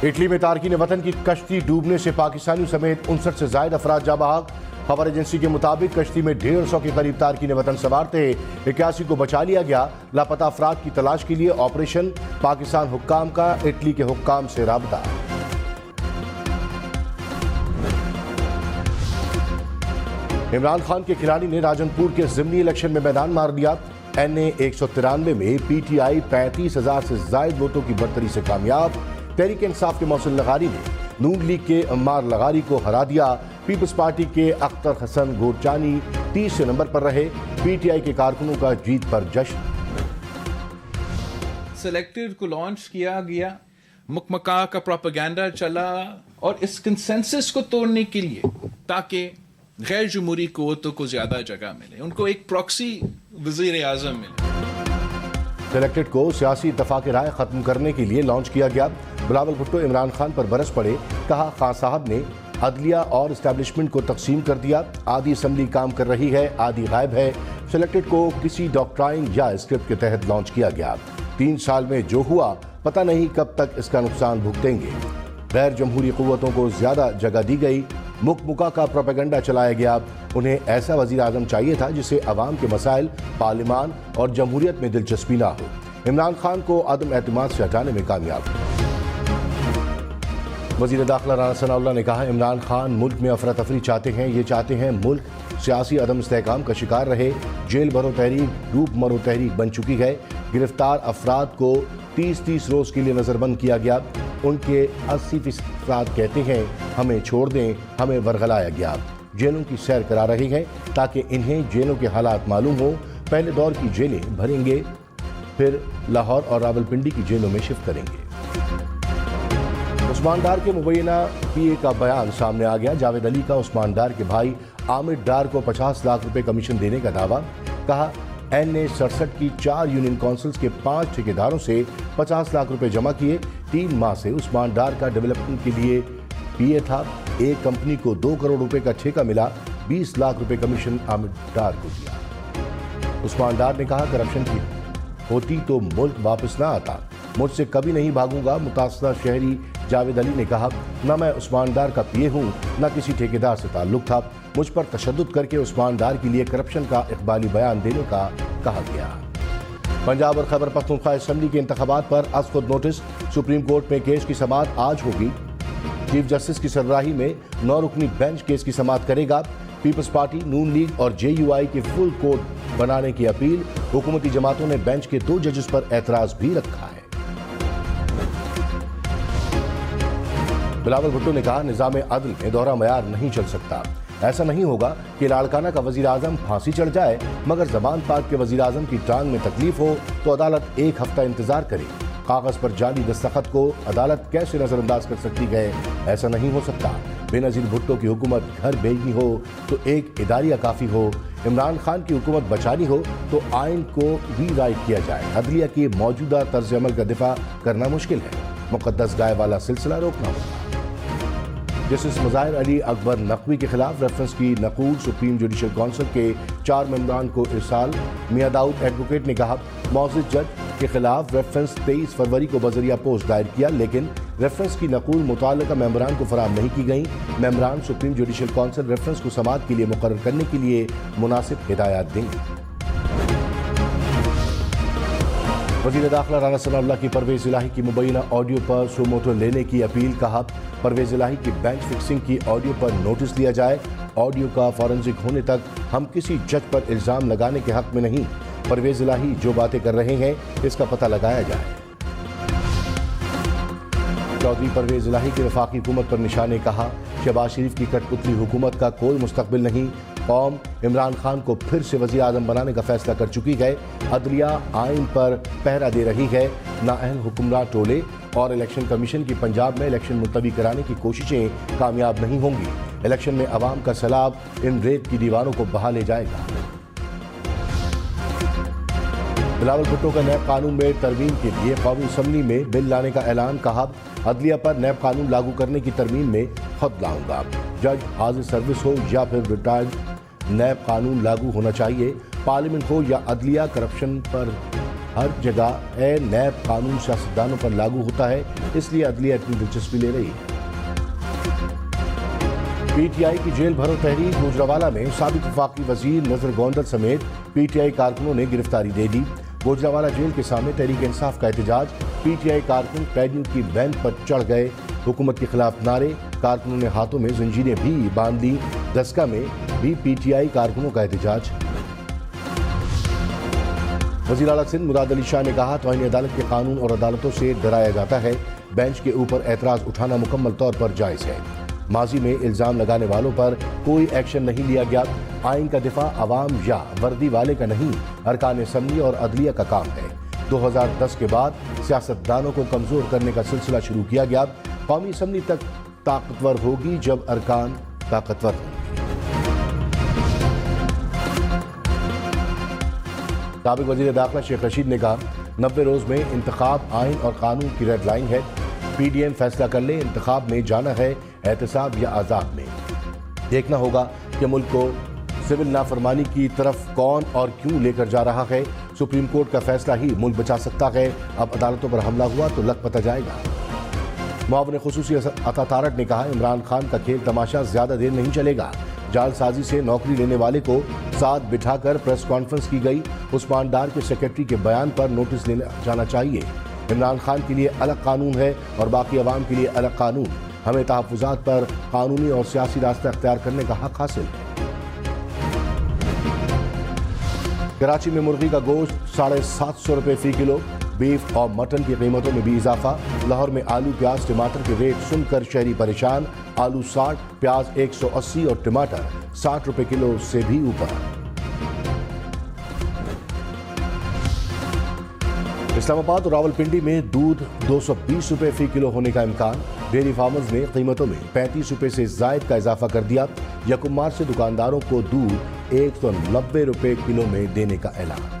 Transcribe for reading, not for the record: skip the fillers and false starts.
Italy میں تارکین وطن کی کشتی ڈوبنے سے پاکستانیوں سمیت 59 سے زائد افراد جاں بحق۔ خبر ایجنسی کے مطابق کشتی میں 150 کے قریب تارکین وطن سوار تھے۔ 81 کو بچا لیا گیا۔ لاپتہ افراد کی تلاش کے لیے آپریشن۔ پاکستان حکام کا اٹلی کے حکام سے رابطہ۔ عمران خان کے کھلاڑی نے راجن پور کے ضمنی الیکشن میں میدان مار دیا۔ NA 193 میں PTI 35,000 سے زائد ووٹوں کی برتری سے کامیاب۔ تحریک انصاف کے محسن لغاری نے نون لیگ کے عمار لغاری کو ہرا دیا۔ پیپلز پارٹی کے اختر حسن گورچانی 30 نمبر پر رہے۔ PTI کے کارکنوں کا جیت پر جشن۔ سلیکٹڈ کو لانچ کیا گیا، مکمکا کا پروپیگنڈا چلا، اور اس کنسنسس کو توڑنے کے لیے تاکہ غیر جمہوری قوتوں کو زیادہ جگہ ملے، ان کو ایک پراکسی وزیر اعظم ملے۔ سلیکٹڈ کو سیاسی اتفاق رائے ختم کرنے کے لیے لانچ کیا گیا۔ بلاول بھٹو عمران خان پر برس پڑے، کہا خان صاحب نے عدلیہ اور اسٹیبلشمنٹ کو تقسیم کر دیا۔ آدھی اسمبلی کام کر رہی ہے، آدھی غائب ہے۔ سلیکٹڈ کو کسی ڈاکٹرائن یا اسکرپٹ کے تحت لانچ کیا گیا۔ 3 سال میں جو ہوا پتہ نہیں کب تک اس کا نقصان بھگتیں گے۔ غیر جمہوری قوتوں کو زیادہ جگہ دی گئی۔ مکمکا کا پروپیگنڈا چلایا گیا۔ انہیں ایسا وزیر اعظم چاہیے تھا جسے عوام کے مسائل، پارلیمان اور جمہوریت میں دلچسپی نہ ہو۔ عمران خان کو عدم اعتماد سے ہٹانے میں کامیاب۔ وزیر داخلہ رانا ثناء اللہ نے کہا عمران خان ملک میں افراتفری چاہتے ہیں، یہ چاہتے ہیں ملک سیاسی عدم استحکام کا شکار رہے۔ جیل بھرو تحریک ڈوب مرو تحریک بن چکی ہے۔ گرفتار افراد کو 30 روز کے لیے نظر بند کیا گیا۔ ان کے 80% افراد کہتے ہیں ہمیں چھوڑ دیں، ہمیں ورغلایا گیا۔ جیلوں کی سیر کرا رہے ہیں تاکہ انہیں جیلوں کے حالات معلوم ہو۔ پہلے دور کی جیلیں بھریں گے، پھر لاہور اور راولپنڈی کی جیلوں میں شفٹ کریں گے۔ عثمان ڈار کے مبینہ PA کا بیان سامنے آ گیا۔ جاوید علی کا عثمان ڈار کے بھائی عامر ڈار کو 50 لاکھ روپے کمیشن دینے کا دعویٰ۔ کہا NA 67 کی 4 یونین کونسلز کے 5 ٹھیکیداروں سے 50 لاکھ روپے جمع کیے۔ 3 ماہ سے عثمان ڈار کا ڈیولپمنٹ کے لیے PA تھا۔ ایک کمپنی کو 2 کروڑ روپے کا ٹھیکہ ملا، 20 لاکھ روپے کمیشن عامر ڈار کو دیا۔ عثمان ڈار نے کہا کرپشن کی ہوتی تو ملک واپس نہ آتا، مجھ سے کبھی نہیں بھاگوں گا۔ متاثرہ شہری جاوید علی نے کہا نہ میں عثمان ڈار کا PA ہوں، نہ کسی ٹھیکیدار سے تعلق تھا، مجھ پر تشدد کر کے عثمان ڈار کے لیے کرپشن کا اقبالی بیان دینے کا کہا گیا۔ پنجاب اور خیبر پختونخوا اسمبلی کے انتخابات پر از خود نوٹس۔ سپریم کورٹ میں کیس کی سماعت آج ہوگی۔ چیف جسٹس کی سربراہی میں 9 رکنی بینچ کیس کی سماعت کرے گا۔ پیپلز پارٹی، نون لیگ اور JUI کی فل کورٹ بنانے کی اپیل۔ حکومتی جماعتوں نے بینچ کے 2 ججز پر اعتراض بھی رکھا ہے۔ بلاول بھٹو نے کہا نظام عدل میں دوہرا معیار نہیں چل سکتا۔ ایسا نہیں ہوگا کہ لاڑکانہ کا وزیر اعظم پھانسی چڑھ جائے مگر زبان پاک کے وزیر اعظم کی ٹانگ میں تکلیف ہو تو عدالت 1 ہفتہ انتظار کرے۔ کاغذ پر جعلی دستخط کو عدالت کیسے نظر انداز کر سکتی ہے؟ ایسا نہیں ہو سکتا۔ بے نظیر بھٹو کی حکومت گھر بھیجنی ہو تو ایک اداریہ کافی ہو۔ عمران خان کی حکومت بچانی ہو تو آئین کو ری رائٹ کیا جائے۔ عدلیہ کی موجودہ طرز عمل کا دفاع کرنا مشکل ہے، مقدس گائے والا سلسلہ روکنا ہوگا۔ جسٹس مظاہر علی اکبر نقوی کے خلاف ریفرنس کی نقول سپریم جوڈیشل کونسل کے 4 ممبران کو ارسال۔ میاں داؤد ایڈوکیٹ نے کہا معزز جج کے خلاف ریفرنس 23 فروری کو بذریعہ پوسٹ دائر کیا، لیکن ریفرنس کی نقول متعلقہ ممبران کو فراہم نہیں کی گئیں۔ ممبران سپریم جوڈیشل کونسل ریفرنس کو سماعت کے لیے مقرر کرنے کے لیے مناسب ہدایات دیں گے۔ وزیر داخلہ رانا ثناء اللہ کی پرویز الہی کی مبینہ آڈیو پر سو موٹو لینے کی اپیل۔ کہا پرویز الہی کی بینچ فکسنگ کی آڈیو پر نوٹس لیا جائے۔ آڈیو کا فورنزک ہونے تک ہم کسی جج پر الزام لگانے کے حق میں نہیں۔ پرویز الہی جو باتیں کر رہے ہیں اس کا پتہ لگایا جائے۔ چودھری پرویز الہی کی وفاقی حکومت پر نشانے کہا شہباز شریف کی کٹ پتلی حکومت کا کوئی مستقبل نہیں۔ قوم عمران خان کو پھر سے وزیر اعظم بنانے کا فیصلہ کر چکی ہے۔ عدلیہ آئین پر پہرا دے رہی ہے۔ نااہل حکمراں ٹولے اور الیکشن کمیشن کی پنجاب میں الیکشن ملتوی کرانے کی کوششیں کامیاب نہیں ہوں گی۔ الیکشن میں عوام کا سیلاب ان ریت کی دیواروں کو بہا لے جائے گا۔ بلاول بھٹو کا نیب قانون میں ترمیم کے لیے قومی اسمبلی میں بل لانے کا اعلان۔ کہا عدلیہ پر نیب قانون لاگو کرنے کی ترمیم میں خود لاؤں گا۔ جج حاضر سروس ہو یا پھر ریٹائرڈ، نیب قانون لاگو ہونا چاہیے۔ پارلیمنٹ ہو یا عدلیہ، کرپشن پر ہر جگہ نیب قانون سیاستدانوں پر لاگو ہوتا ہے، اس لیے عدلیہ اتنی دلچسپی لے رہی ہے۔ پی ٹی آئی کی جیل بھرو تحریک گوجرانوالہ میں سابق وفاقی وزیر نذر گوندل سمیت پی ٹی آئی کارکنوں نے گرفتاری دے دی۔ گوجرانوالہ جیل کے سامنے تحریک انصاف کا احتجاج، پی ٹی آئی کارکن قیدیوں کی بینچ پر چڑھ گئے، حکومت کے خلاف نعرے، کارکنوں نے ہاتھوں میں زنجیریں بھی باندھ لی۔ دسکا میں بھی پی ٹی آئی کارکنوں کا احتجاج۔ وزیر اعلیٰ سندھ مراد علی شاہ نے کہا، توہین عدالت کے قانون اور عدالتوں سے ڈرایا جاتا ہے، بینچ کے اوپر اعتراض اٹھانا مکمل طور پر جائز ہے۔ ماضی میں الزام لگانے والوں پر کوئی ایکشن نہیں لیا گیا۔ آئین کا دفاع عوام یا وردی والے کا نہیں، ارکان اسمبلی اور عدلیہ کا کام ہے۔ 2010 کے بعد سیاستدانوں کو کمزور کرنے کا سلسلہ شروع کیا گیا۔ قومی اسمبلی تک طاقتور ہوگی جب ارکان طاقتور ہوں۔ سابق وزیر داخلہ شیخ رشید نے کہا، 90 روز میں انتخاب آئین اور قانون کی ریڈ لائن ہے، پی ڈی ایم فیصلہ کر لے انتخاب میں جانا ہے احتساب یا عذاب میں۔ دیکھنا ہوگا کہ ملک کو سول نافرمانی کی طرف کون اور کیوں لے کر جا رہا ہے۔ سپریم کورٹ کا فیصلہ ہی ملک بچا سکتا ہے، اب عدالتوں پر حملہ ہوا تو لگ پتہ جائے گا۔ معاون خصوصی عطا تارک نے کہا، عمران خان کا کھیل تماشا زیادہ دیر نہیں چلے گا۔ جعل سازی سے نوکری لینے والے کو ساتھ بٹھا کر پریس کانفرنس کی گئی۔ عثمان ڈار کے سیکرٹری کے بیان پر نوٹس لینا جانا چاہیے۔ عمران خان کے لیے الگ قانون ہے اور باقی عوام کے لیے الگ قانون۔ ہمیں تحفظات پر قانونی اور سیاسی راستہ اختیار کرنے کا حق حاصل ہے۔ کراچی میں مرغی کا گوشت 750 روپے فی کلو، بیف اور مٹن کی قیمتوں میں بھی اضافہ۔ لاہور میں آلو، پیاز، ٹماٹر کے ریٹ سن کر شہری پریشان۔ آلو 60، پیاز 180 اور ٹماٹر 60 روپے کلو سے بھی اوپر۔ اسلام آباد اور راولپنڈی میں دودھ 220 روپے فی کلو ہونے کا امکان۔ ڈیری فارمرز نے قیمتوں میں 35 روپے سے زائد کا اضافہ کر دیا۔ یکم مارچ سے دکانداروں کو دودھ 190 روپے کلو میں دینے کا اعلان۔